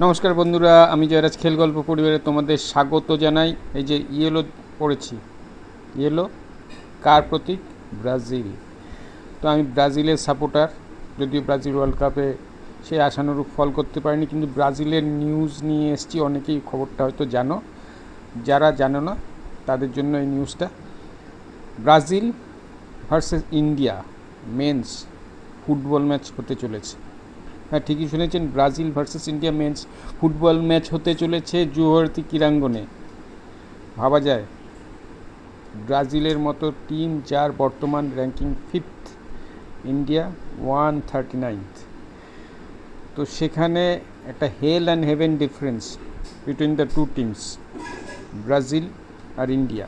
নমস্কার বন্ধুরা, আমি জয়রাজ খেল গল্প পরিবারে তোমাদের স্বাগত জানাই। এই যে ইয়েলো পড়েছি, ইয়েলো কার প্রতীক? ব্রাজিল। তো আমি ব্রাজিলের সাপোর্টার, যদিও ব্রাজিল ওয়ার্ল্ড কাপে সে আশানুরূপ ফল করতে পারেনি, কিন্তু ব্রাজিলের নিউজ নিয়ে এসেছি। অনেকেই খবরটা হয়তো জানো, যারা জানো না তাদের জন্য এই নিউজটা। Brazil versus India men's football match হতে চলেছে। হ্যাঁ, ঠিকই শুনেছেন, Brazil versus India men's football match হতে চলেছে জুহরতি ক্রীড়াঙ্গনে। ভাবা যায়, ব্রাজিলের মতো টিম যার বর্তমান র্যাঙ্কিং 5th, ইন্ডিয়া 139th, তো সেখানে একটা hell and heaven difference between the two teams, Brazil আর ইন্ডিয়া।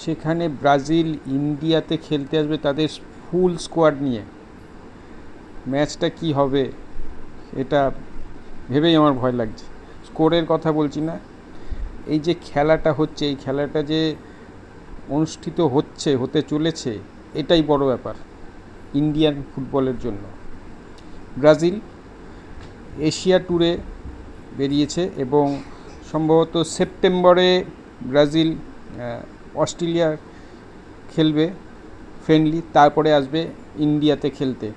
সেখানে ব্রাজিল ইন্ডিয়াতে খেলতে আসবে তাদের ফুল স্কোয়াড নিয়ে। ম্যাচটা কি হবে এটা ভেবেই আমার ভয় লাগছে। স্কোরের কথা বলছি না, এই যে খেলাটা হচ্ছে, এই খেলাটা যে অনুষ্ঠিত হতে চলেছে, এটাই বড় ব্যাপার ইন্ডিয়ান ফুটবলের জন্য। ব্রাজিল এশিয়া ট্যুরে বেরিয়েছে এবং সম্ভবত সেপ্টেম্বরে ব্রাজিল অস্ট্রেলিয়া খেলবে ফ্রেন্ডলি, তারপরে আসবে ইন্ডিয়াতে খেলতে।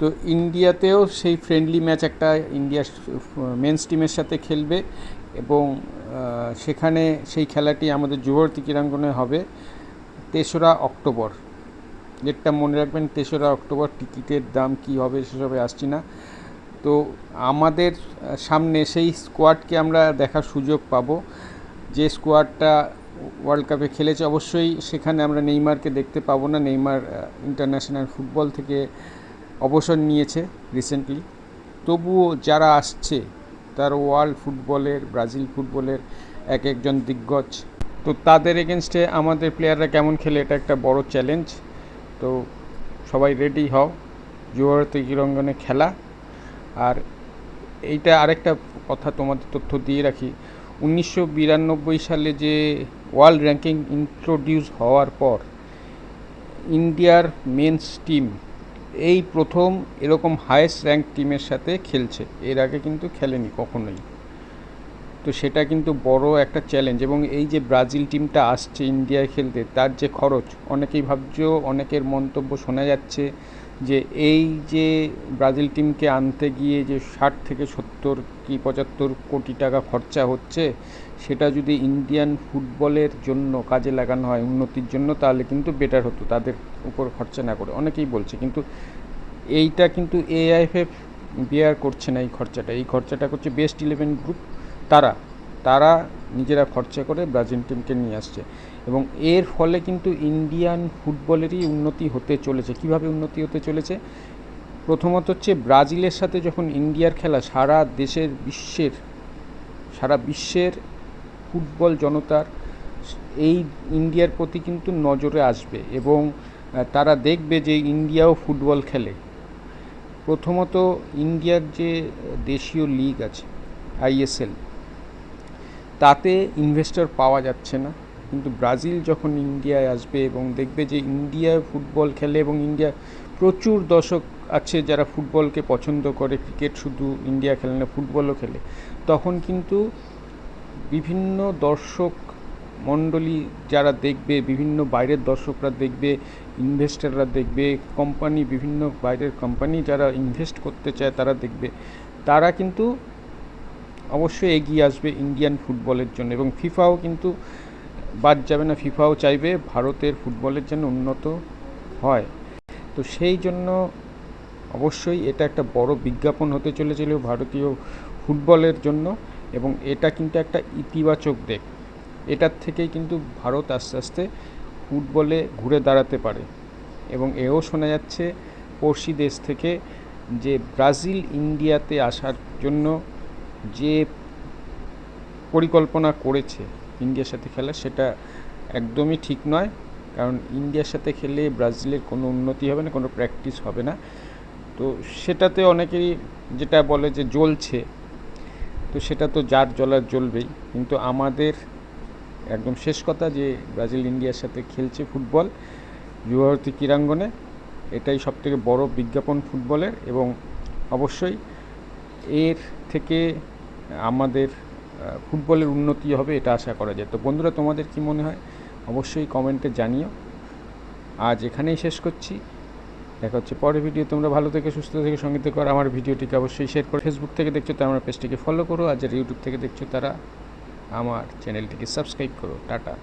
তো ইন্ডিয়াতেও সেই ফ্রেন্ডলি ম্যাচ একটা ইন্ডিয়ার মেন্স টিমের সাথে খেলবে এবং সেখানে সেই খেলাটি আমাদের জুহরতি ক্রীড়াঙ্গনে হবে 3রা অক্টোবর। ডেটটা মনে রাখবেন, 3রা অক্টোবর। টিকিটের দাম কি হবে সেসবে আসছি না। তো আমাদের সামনে সেই স্কোয়াডকে আমরা দেখার সুযোগ পাবো, যে স্কোয়াডটা ওয়ার্ল্ড কাপে খেলেছে। অবশ্যই সেখানে আমরা নেইমারকে দেখতে পাবো না, নেইমার ইন্টারন্যাশনাল ফুটবল থেকে অবসর নিয়েছে রিসেন্টলি। তবুও যারা আসছে তার ওয়ার্ল্ড ফুটবলের, ব্রাজিল ফুটবলের একজন দিগ্গজ। তো তাদের এগেনস্টে আমাদের প্লেয়াররা কেমন খেলে, এটা একটা বড় চ্যালেঞ্জ। তো সবাই রেডি হও, জুহরতি ক্রীড়াঙ্গনে খেলা। আর এইটা আরেকটা কথা তোমাদের তথ্য দিয়ে রাখি, 1992 সালে যে ওয়ার্ল্ড র্যাঙ্কিং ইন্ট্রোডিউস হওয়ার পর ইন্ডিয়ার মেন্স টিম এই প্রথম এরকম হায়েস্ট র্যাঙ্ক টিমের সাথে খেলছে। এর আগে কিন্তু খেলেনি কখনোই। তো সেটা কিন্তু বড় একটা চ্যালেঞ্জ। এবং এই যে ব্রাজিল টিমটা আসছে ইন্ডিয়ায় খেলতে, তার যে খরচ, অনেকেই ভাবছো, অনেকের মন্তব্য শোনা যাচ্ছে যে এই যে ব্রাজিল টিমকে আনতে গিয়ে যে 60 থেকে 70 কি 75 কোটি টাকা খরচা হচ্ছে, সেটা যদি ইন্ডিয়ান ফুটবলের জন্য কাজে লাগানো হয়, উন্নতির জন্য, তাহলে কিন্তু বেটার হতো তাদের উপর খরচা না করে। অনেকেই বলছে, কিন্তু এইটা কিন্তু এআইএফএফ বেয়ার করছে না। এই খরচাটা করছে বেস্ট 11 গ্রুপ। তারা তারা নিজেরা খরচা করে ব্রাজিল টিমকে নিয়ে আসছে এবং এর ফলে কিন্তু ইন্ডিয়ান ফুটবলেরই উন্নতি হতে চলেছে। কিভাবে উন্নতি হতে চলেছে? প্রথমত হচ্ছে, ব্রাজিলের সাথে যখন ইন্ডিয়ার খেলা, সারা বিশ্বের ফুটবল জনতার এই ইন্ডিয়ার প্রতি কিন্তু নজরে আসবে এবং তারা দেখবে যে ইন্ডিয়াও ফুটবল খেলে। প্রথমত, ইন্ডিয়ার যে দেশীয় লিগ আছে আইএসএল, তাতে ইনভেস্টর পাওয়া যাচ্ছে না। কিন্তু ব্রাজিল যখন ইন্ডিয়ায় আসবে এবং দেখবে যে ইন্ডিয়ায় ফুটবল খেলে এবং ইন্ডিয়া প্রচুর দর্শক আছে যারা ফুটবলকে পছন্দ করে, ক্রিকেট শুধু ইন্ডিয়া খেলে না, ফুটবলও খেলে, তখন কিন্তু বিভিন্ন দর্শক মণ্ডলী যারা দেখবে, বিভিন্ন বাইরের দর্শকরা দেখবে, ইনভেস্টররা দেখবে, বিভিন্ন বাইরের কোম্পানি যারা ইনভেস্ট করতে চায় তারা দেখবে, তারা কিন্তু অবশ্যই এগিয়ে আসবে ইন্ডিয়ান ফুটবলের জন্য। এবং ফিফাও কিন্তু বাদ যাবে না, ফিফাও চাইবে ভারতের ফুটবলের জন্য উন্নত হয়। তো সেই জন্য অবশ্যই এটা একটা বড় বিজ্ঞাপন হতে চলেছিল ভারতীয় ফুটবলের জন্য এবং এটা কিন্তু একটা ইতিবাচক দিক। এটার থেকেই কিন্তু ভারত আস্তে আস্তে ফুটবলে ঘুরে দাঁড়াতে পারে। এবং এও শোনা যাচ্ছে পড়শি দেশ থেকে যে ব্রাজিল ইন্ডিয়াতে আসার জন্য যে পরিকল্পনা করেছে ইন্ডিয়ার সাথে খেলা, সেটা একদমই ঠিক নয়। কারণ ইন্ডিয়ার সাথে খেলে ব্রাজিলের কোনো উন্নতি হবে না, কোনো প্র্যাকটিস হবে না। তো সেটাতে অনেকেরই যেটা বলে যে জ্বলছে, তো সেটা তো যার জ্বলার জ্বলবেই। কিন্তু আমাদের একদম শেষ কথা যে ব্রাজিল ইন্ডিয়ার সাথে খেলছে ফুটবল জুহরতি ক্রীড়াঙ্গনে, এটাই সবথেকে বড় বিজ্ঞাপন ফুটবলের। এবং অবশ্যই এর থেকে আমাদের ফুটবলের উন্নতি হবে এটা আশা করা যায়। তো বন্ধুরা, তোমাদের কি মনে হয় অবশ্যই কমেন্টে জানিও। আজ এখানেই শেষ করছি, দেখা হচ্ছে পরের ভিডিও। তোমরা ভালো থেকে সুস্থ থেকে সঙ্গে থেকো, আর আমার ভিডিওটিকে অবশ্যই শেয়ার করো। ফেসবুক থেকে দেখছো তারা আমার পেজটিকে ফলো করো, আর যারা ইউটিউব থেকে দেখছো তারা আমার চ্যানেলটিকে সাবস্ক্রাইব করো। টাটা।